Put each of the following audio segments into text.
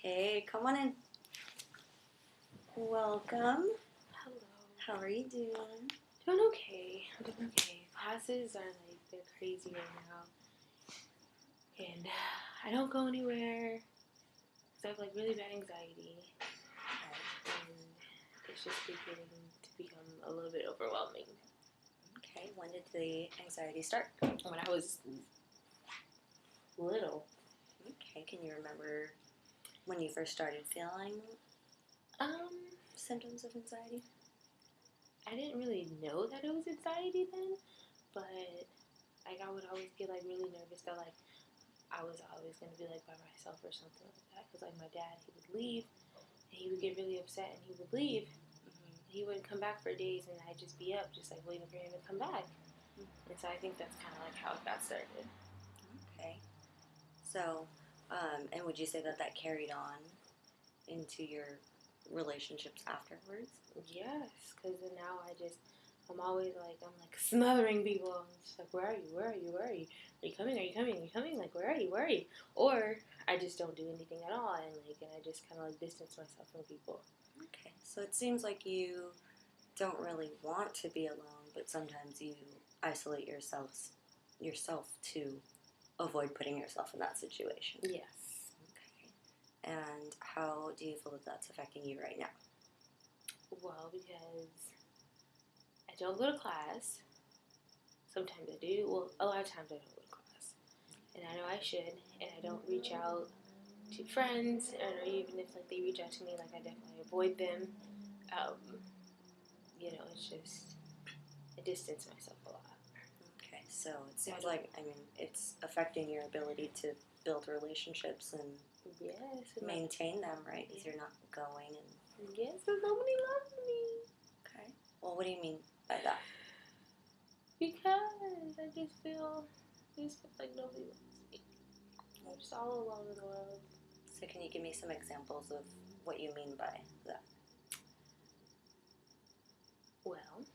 Hey, come on in. Welcome. Hello. How are you doing? Doing okay. I'm doing okay. Classes are they're crazy right now. And I don't go anywhere because I have really bad anxiety. And it's just beginning to become a little bit overwhelming. Okay, when did the anxiety start? When I was little. Okay, can you remember when you first started feeling symptoms of anxiety? I didn't really know that it was anxiety then, but I would always get really nervous that I was always going to be by myself or something like that. Because my dad, he would leave and he would get really upset and he would leave. He wouldn't come back for days and I'd just be up just waiting for him to come back. And so I think that's kind of how it got started. Okay. So, and would you say that carried on into your relationships afterwards? Yes, because now I'm always I'm smothering people. I'm just where are you? Where are you? Where are you? Are you coming? Are you coming? Are you coming? Where are you? Where are you? Or I just don't do anything at all and I just kind of distance myself from people. Okay, so it seems like you don't really want to be alone, but sometimes you isolate yourself to avoid putting yourself in that situation. Yes. Okay. And how do you feel that that's affecting you right now? Well, because I don't go to class. Sometimes I do. Well, a lot of times I don't go to class. And I know I should. And I don't reach out to friends. Or even if they reach out to me, I definitely avoid them. It's just I distance myself a lot. Okay, so it seems it's affecting your ability to build relationships and maintain them, right? Because you're not going and... Yes, because nobody loves me. Okay. Well, what do you mean by that? Because I just feel like nobody loves me. I'm just all alone in the world. So can you give me some examples of what you mean by that? Well,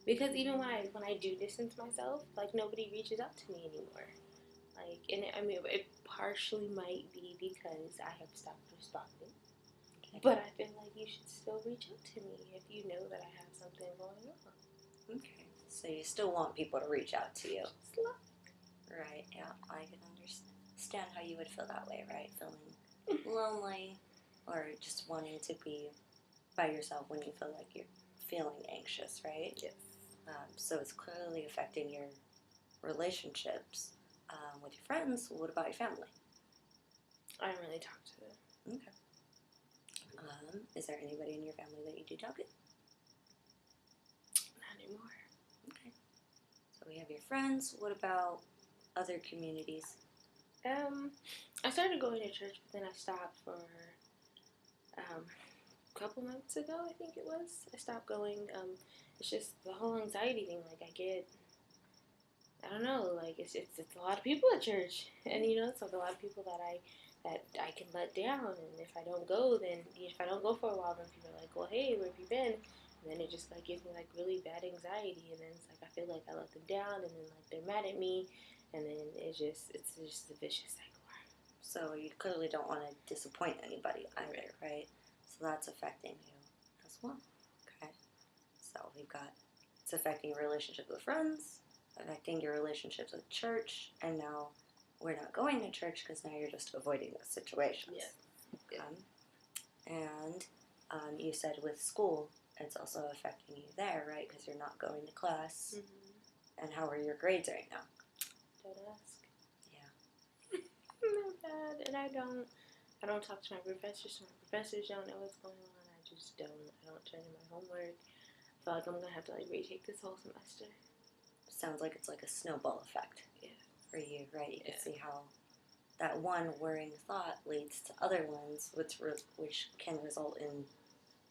because even when I do distance myself, nobody reaches out to me anymore. And it partially might be because I have stopped responding. Okay. But I feel like you should still reach out to me if you know that I have something going on. Okay. So you still want people to reach out to you? Just love. Right, yeah. I can understand how you would feel that way, right? Feeling lonely or just wanting to be by yourself when you feel like you're feeling anxious, right? Yes. So it's clearly affecting your relationships with your friends. What about your family? I don't really talk to them. Okay. Is there anybody in your family that you do talk to? Not anymore. Okay. So we have your friends. What about other communities? I started going to church, but then I stopped for a couple months ago, I think it was. I stopped going. It's just the whole anxiety thing. I don't know. It's a lot of people at church, and it's a lot of people that I can let down. And if I don't go, then if I don't go for a while, then people are like, "Well, hey, where have you been?" And then it just gives me really bad anxiety, and then it's I feel like I let them down, and then they're mad at me, and then it's just a vicious cycle. So you clearly don't want to disappoint anybody either, right? So that's affecting you as well. Okay. So we've got, it's affecting your relationship with friends, affecting your relationships with church, and now we're not going to church because now you're just avoiding those situations. Yeah. And you said with school, it's also affecting you there, right? Because you're not going to class. Mm-hmm. And how are your grades right now? Don't ask. Yeah. They're bad, and I don't talk to my professors. So my professors don't know what's going on. I just don't. I don't turn in my homework. I feel like I'm gonna have to retake this whole semester. Sounds like it's a snowball effect. Yeah. For you, right? You can see how that one worrying thought leads to other ones, which can result in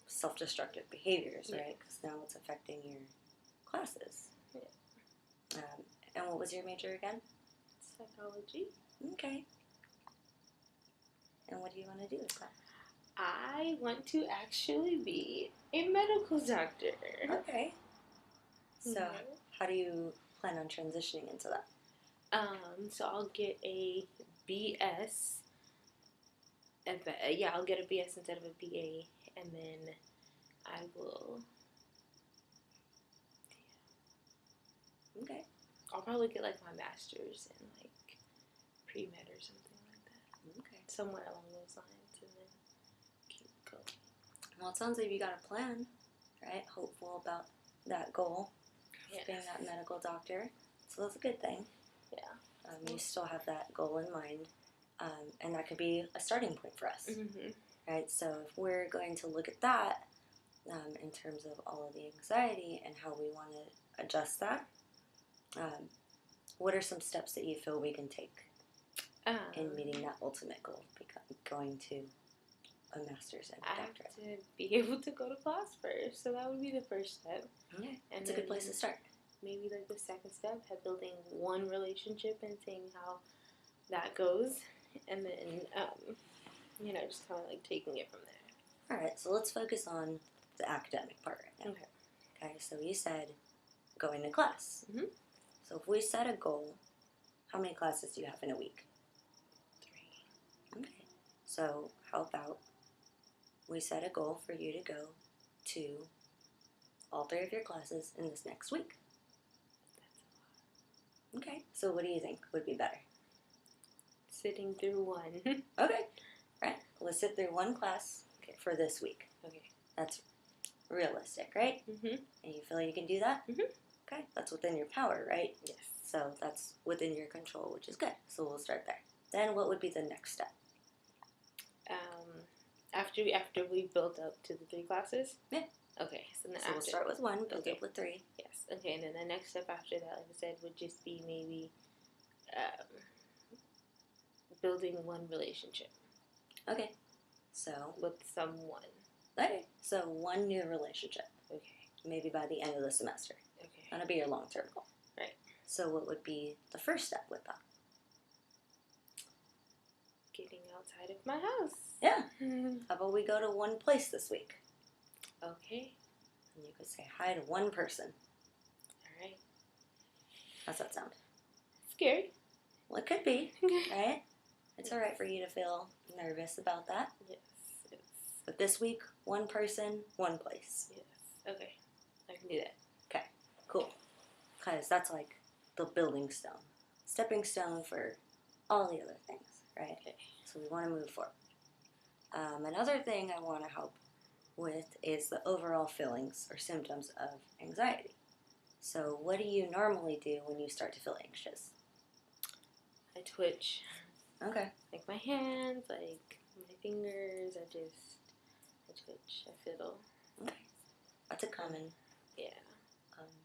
self-destructive behaviors, right? Because now it's affecting your classes. Yeah. And what was your major again? Psychology. Okay. And what do you want to do with that? I want to actually be a medical doctor. Okay. So how do you plan on transitioning into that? So I'll get a BS I'll get a BS instead of a BA, and then I will. Okay. I'll probably get like my master's in like pre-med or something like that. Okay. Somewhere along those lines, and then keep going. Well, it sounds like you got a plan, right? Hopeful about that goal, being that medical doctor. So that's a good thing. Yeah. You still have that goal in mind, and that could be a starting point for us, right? So if we're going to look at that in terms of all of the anxiety and how we want to adjust that, what are some steps that you feel we can take in meeting that ultimate goal, going to a master's and a doctorate? I have to be able to go to class first, so that would be the first step. Okay, it's a good place to start. Maybe like the second step, have building one relationship and seeing how that goes, and then just kind of like taking it from there. All right, so let's focus on the academic part right now. Okay, so you said going to class. Mm-hmm. So if we set a goal, how many classes do you have in a week? 3. Okay, so how about we set a goal for you to go to all 3 of your classes in this next week? Okay, so what do you think would be better? Sitting through one. Okay, right. Let's sit through one class for this week. Okay. That's realistic, right? Mm-hmm. And you feel like you can do that? Mm-hmm. Okay, that's within your power, right? Yes. So that's within your control, which is good. So we'll start there. Then what would be the next step? After we built up to the 3 classes? Yeah. Okay, so then we'll start with 1, build okay. up with 3. Yes, okay, and then the next step after that, like I said, would just be maybe building one relationship. Okay, so with someone. Okay, so 1 new relationship. Okay. Maybe by the end of the semester. Okay. That'll be your long-term goal. Right. So what would be the first step with that? Getting outside of my house. Yeah. How about we go to one place this week? Okay. And you could say hi to one person. All right. How's that sound? Scary. Well, it could be, right? It's all right for you to feel nervous about that. Yes. But this week, one person, one place. Yes. Okay. I can do that. Okay. Cool. Because that's like the building stone. Stepping stone for all the other things, right? Okay. So we want to move forward. Another thing I want to help with is the overall feelings or symptoms of anxiety. So what do you normally do when you start to feel anxious? I twitch. Okay. Like my hands, like my fingers, I twitch, I fiddle. Okay. That's a common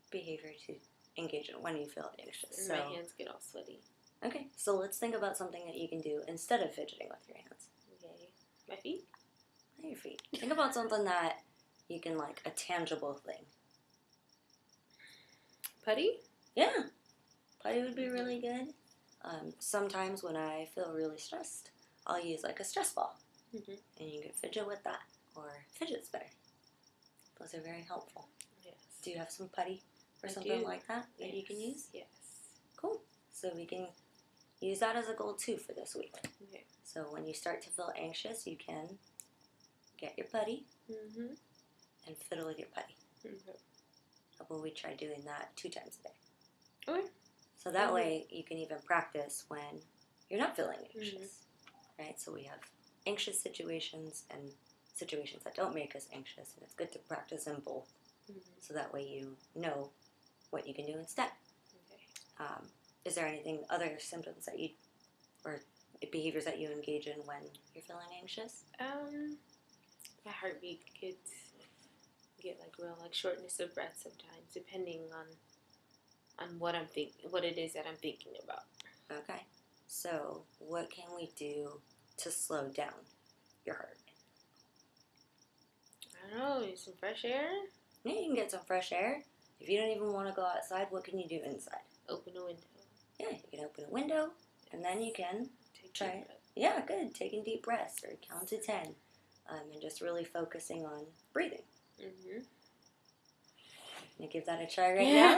behavior to engage in when you feel anxious. And my hands get all sweaty. Okay, so let's think about something that you can do instead of fidgeting with your hands. Okay. My feet? Not your feet. Think about something that you can, like, a tangible thing. Putty? Yeah. Putty would be really good. Sometimes when I feel really stressed, I'll use, like, a stress ball. Mm-hmm. And you can fidget with that. Or fidget spinner. Those are very helpful. Yes. Do you have some putty or something like that yes. you can use? Yes. Cool. So we can use that as a goal too for this week. Okay. So when you start to feel anxious, you can get your putty and fiddle with your putty. How about we try doing that 2 times a day? Okay. So that way you can even practice when you're not feeling anxious, right? So we have anxious situations and situations that don't make us anxious, and it's good to practice in both. So that way you know what you can do instead. Okay. Is there anything, other symptoms that you, or behaviors that you engage in when you're feeling anxious? My heartbeat get like real like shortness of breath sometimes, depending on what it is that I'm thinking about. Okay. So what can we do to slow down your heart? I don't know, some fresh air? Yeah, you can get some fresh air. If you don't even want to go outside, what can you do inside? Open a window. Yeah, you can open a window, and then you can try it. Breath. Yeah, good. Taking deep breaths or count to 10, and just really focusing on breathing. Mm-hmm. Can you give that a try right now?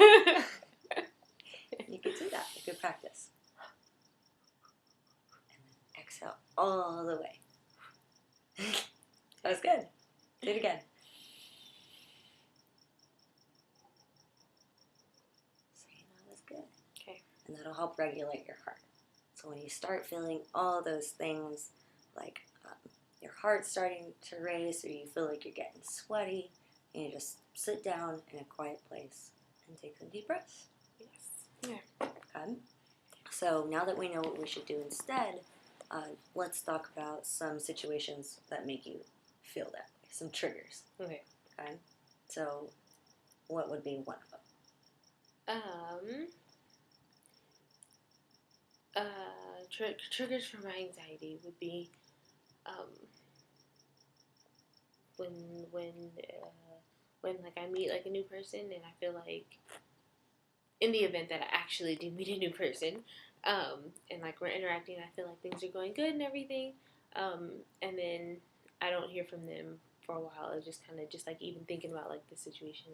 You could do that. You could practice. And then exhale all the way. That was good. Do it again. See, that was good. Okay. And that'll help regulate your heart. So when you start feeling all those things, like your heart's starting to race, or you feel like you're getting sweaty, and you just sit down in a quiet place and take some deep breaths. Yes. Yeah. Okay. So now that we know what we should do instead, let's talk about some situations that make you feel that way. Some triggers. Okay. Okay. So, what would be one of them? Triggers for my anxiety would be when like I meet like a new person, and I feel like in the event that I actually do meet a new person, and like we're interacting, I feel like things are going good and everything, and then I don't hear from them for a while. It's just kind of just like even thinking about like the situation,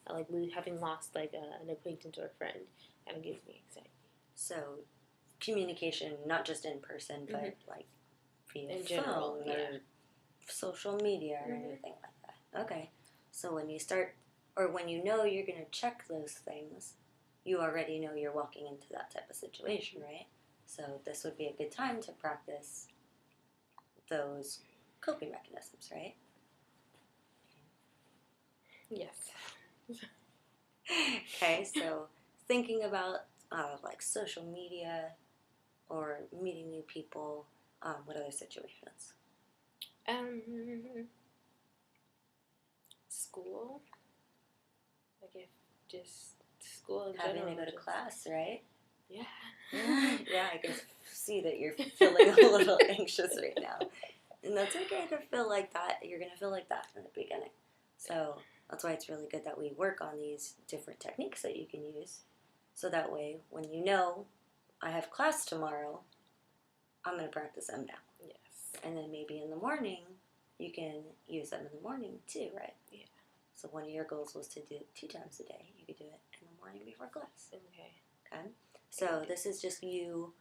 like having lost like an acquaintance or a friend, kind of gives me anxiety. So, communication, not just in person, but like via in phone general, or social media or anything like that. Okay. So when you start, or when you know you're going to check those things, you already know you're walking into that type of situation, right? So this would be a good time to practice those coping mechanisms, right? Yes. Okay, so thinking about like social media or meeting new people, what other situations? School. Like if just school in Having general. to go to class, right? Yeah. Yeah, I can see that you're feeling a little anxious right now. And that's okay to feel like that. You're going to feel like that in the beginning. So that's why it's really good that we work on these different techniques that you can use. So that way, when you know, I have class tomorrow, I'm going to practice them now. Yes. And then maybe in the morning, you can use them in the morning too, right? Yeah. So one of your goals was to do it 2 times a day. You could do it in the morning before class. Okay. So this is just you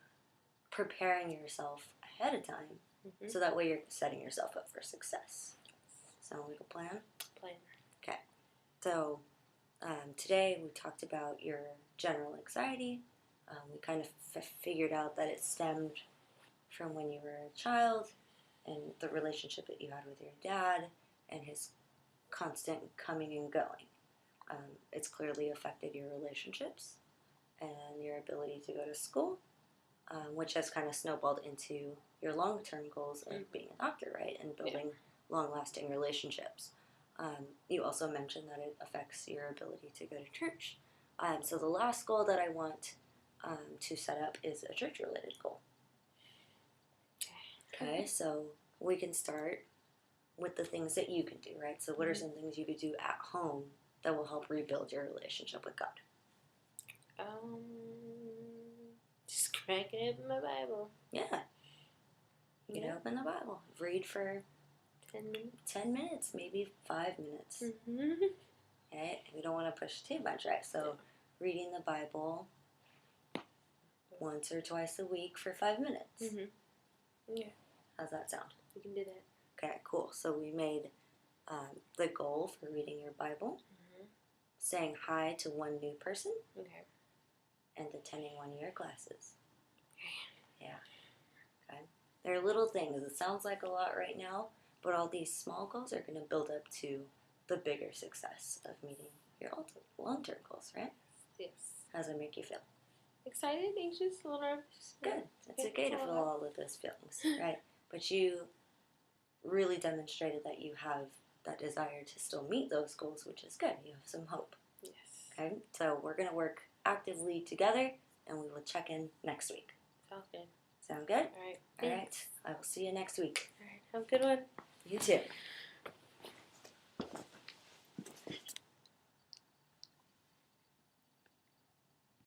preparing yourself ahead of time, so that way you're setting yourself up for success. Sound like a plan? Plan. Okay. So today we talked about your general anxiety. We kind of figured out that it stemmed from when you were a child and the relationship that you had with your dad and his constant coming and going. It's clearly affected your relationships and your ability to go to school, which has kind of snowballed into your long-term goals of being a doctor, right, and building long-lasting relationships. You also mentioned that it affects your ability to go to church. So the last goal that I want to set up is a church-related goal. Okay, so we can start with the things that you can do, right? So what are some things you could do at home that will help rebuild your relationship with God? Just cranking open my Bible. Yeah. You can open the Bible. Read for 10 minutes. 10 minutes, maybe 5 minutes. Okay? We don't want to push too much, right? So reading the Bible once or twice a week for 5 minutes. Yeah. How's that sound? We can do that. Okay, cool. So we made the goal for reading your Bible, saying hi to one new person, and attending one of your classes. Yeah. Okay. They're little things. It sounds like a lot right now, but all these small goals are going to build up to the bigger success of meeting your long-term goals, right? Yes. How does it make you feel? Excited, anxious, a little nervous. Good. It's okay to feel all of those feelings, right? But you really demonstrated that you have that desire to still meet those goals, which is good. You have some hope. Yes. Okay? So we're going to work actively together, and we will check in next week. Sounds good. Sound good? All right. All right. I will see you next week. All right. Have a good one. You too.